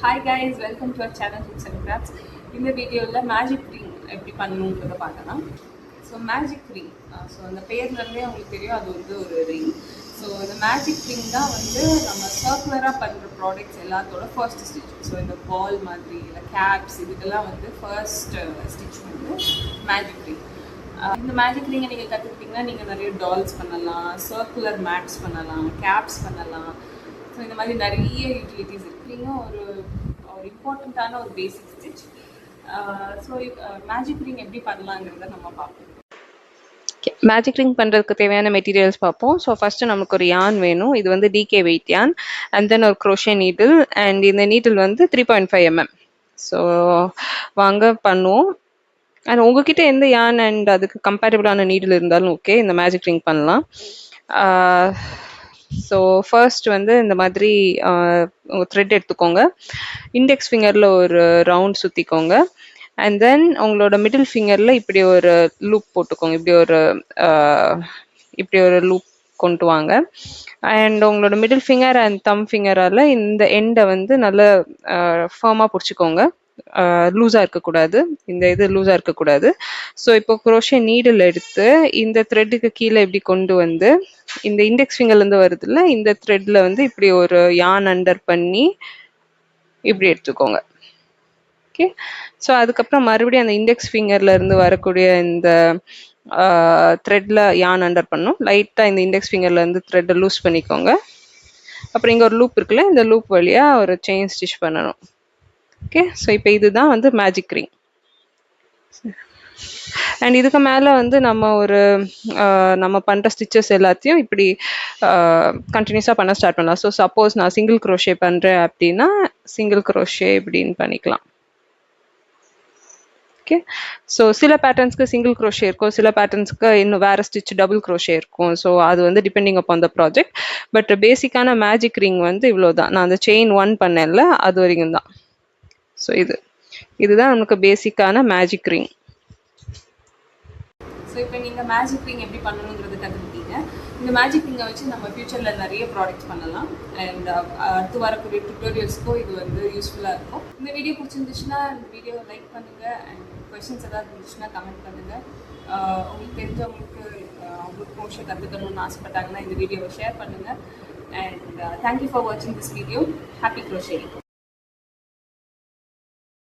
Hi guys, welcome to our channel Hooks and Crafts. In the video, magic ring எப்படி பண்ணணும்ன்றத பார்க்கலாம். So magic ring அந்த பேர்லேருந்தே உங்களுக்கு தெரியும் அது வந்து ஒரு ரிங். ஸோ இந்த மேஜிக் ரிங் தான் வந்து நம்ம சர்க்குலராக பண்ணுற ப்ராடக்ட்ஸ் எல்லாத்தோட ஃபர்ஸ்ட் ஸ்டிச். ஸோ இந்த பால் மாதிரி இல்லை கேப்ஸ் இதுக்கெல்லாம் வந்து ஃபர்ஸ்ட் ஸ்டிச் வந்து மேஜிக் ரிங். இந்த மேஜிக் ரிங்கை நீங்கள் கற்றுக்கிட்டிங்கன்னா நீங்கள் நிறைய டால்ஸ் பண்ணலாம், சர்க்குலர் மேட்ஸ் பண்ணலாம், கேப்ஸ் பண்ணலாம். ஸோ இந்த மாதிரி நிறைய யூட்டிலிட்டிஸ் இருக்குங்க. ஒரு இம்பார்ட்டண்ட்டான ஒரு பேசிக் ஸ்டிச். ஸோ மேஜிக் ரிங் எப்படி பண்ணலாங்கிறத நம்ம பார்ப்போம். மேஜிக் ரிங் பண்ணுறதுக்கு தேவையான மெட்டீரியல்ஸ் பார்ப்போம். ஸோ ஃபஸ்ட்டு நமக்கு ஒரு யான் வேணும். இது வந்து டிகே வெயிட் யான் அண்ட் தென் ஒரு க்ரோஷே நீடில் அண்ட் இந்த நீடில் வந்து 3.5 mm. ஸோ வாங்க பண்ணுவோம். அண்ட் உங்ககிட்ட எந்த யான் அண்ட் அதுக்கு கம்பேட்டபிளான நீடில் இருந்தாலும் ஓகே, இந்த மேஜிக் ரிங் பண்ணலாம். ஸோ ஃபர்ஸ்ட் வந்து இந்த மாதிரி த்ரெட் எடுத்துக்கோங்க. இண்டெக்ஸ் ஃபிங்கரில் ஒரு ரவுண்ட் சுற்றிக்கோங்க. அண்ட் தென் உங்களோட மிடில் ஃபிங்கரில் இப்படி ஒரு லூப் போட்டுக்கோங்க. இப்படி ஒரு லூப் கொண்டு வாங்க. அண்ட் உங்களோட மிடில் ஃபிங்கர் அண்ட் தம் ஃபிங்கரால் இந்த எண்டை வந்து நல்லா ஃபர்மாக பிடிச்சிக்கோங்க. லூஸாக இருக்கக்கூடாது, இந்த இது லூஸாக இருக்கக்கூடாது. ஸோ இப்போ குரோஷே நீடில் எடுத்து இந்த த்ரெட்டுக்கு கீழே இப்படி கொண்டு வந்து இந்த இண்டெக்ஸ் ஃபிங்கர்லேருந்து வருதுல்ல, இந்த த்ரெட்டில் வந்து இப்படி ஒரு யான் அண்டர் பண்ணி இப்படி எடுத்துக்கோங்க. ஓகே, ஸோ அதுக்கப்புறம் மறுபடியும் அந்த இண்டெக்ஸ் ஃபிங்கர்லேருந்து வரக்கூடிய இந்த த்ரெட்டில் யான் அண்டர் பண்ணும். லைட்டாக இந்த இண்டெக்ஸ் ஃபிங்கர்லேருந்து த்ரெட்டை லூஸ் பண்ணிக்கோங்க. அப்புறம் இங்கே ஒரு லூப் இருக்குல்ல, இந்த லூப் வழியாக ஒரு செயின் ஸ்டிச் பண்ணணும். ஓகே, ஸோ இப்போ இதுதான் வந்து மேஜிக் ரிங். அண்ட் இதுக்கு மேலே வந்து நம்ம பண்ணுற ஸ்டிச்சஸ் எல்லாத்தையும் இப்படி கண்டினியூஸாக பண்ண ஸ்டார்ட் பண்ணலாம். ஸோ சப்போஸ் நான் சிங்கிள் க்ரோஷே பண்ணுறேன் அப்படின்னா சிங்கிள் க்ரோஷே இப்படின்னு பண்ணிக்கலாம். ஓகே, ஸோ சில பேட்டர்ன்ஸ்க்கு சிங்கிள் க்ரோஷே இருக்கும், சில பேட்டர்ன்ஸ்க்கு இன்னும் வேறு ஸ்டிச் டபுள் க்ரோஷே இருக்கும். ஸோ அது வந்து depending upon the project. But பேசிக்கான மேஜிக் ரிங் வந்து இவ்வளோ தான். நான் அந்த செயின் 1 பண்ணேன்ல, அது வரைக்கும் தான். ஸோ இதுதான் நமக்கு பேசிக்கான மேஜிக் ரிங். ஸோ இப்போ நீங்கள் மேஜிக் ரிங் எப்படி பண்ணணுங்கிறது கற்றுக்கிட்டீங்க. இந்த மேஜிக் ரிங்கை வச்சு நம்ம ஃப்யூச்சரில் நிறைய ப்ராடக்ட்ஸ் பண்ணலாம். அண்ட் அடுத்து வரக்கூடிய டுட்டோரியல்ஸ்க்கும் இது வந்து யூஸ்ஃபுல்லாக இருக்கும். இந்த வீடியோ பிடிச்சிருந்துச்சுன்னா இந்த வீடியோவை லைக் பண்ணுங்கள். அண்ட் கொஷின்ஸ் ஏதாவது இருந்துச்சுன்னா கமெண்ட் பண்ணுங்கள். உங்களுக்கு தெரிஞ்சவங்களுக்கு அவங்களுக்கு க்ரோஷே கற்றுக்கணும்னு ஆசைப்பட்டாங்கன்னா இந்த வீடியோவை ஷேர் பண்ணுங்கள். அண்ட் தேங்க்யூ ஃபார் வாட்சிங் திஸ் வீடியோ. ஹாப்பி க்ரோஷேரிங்.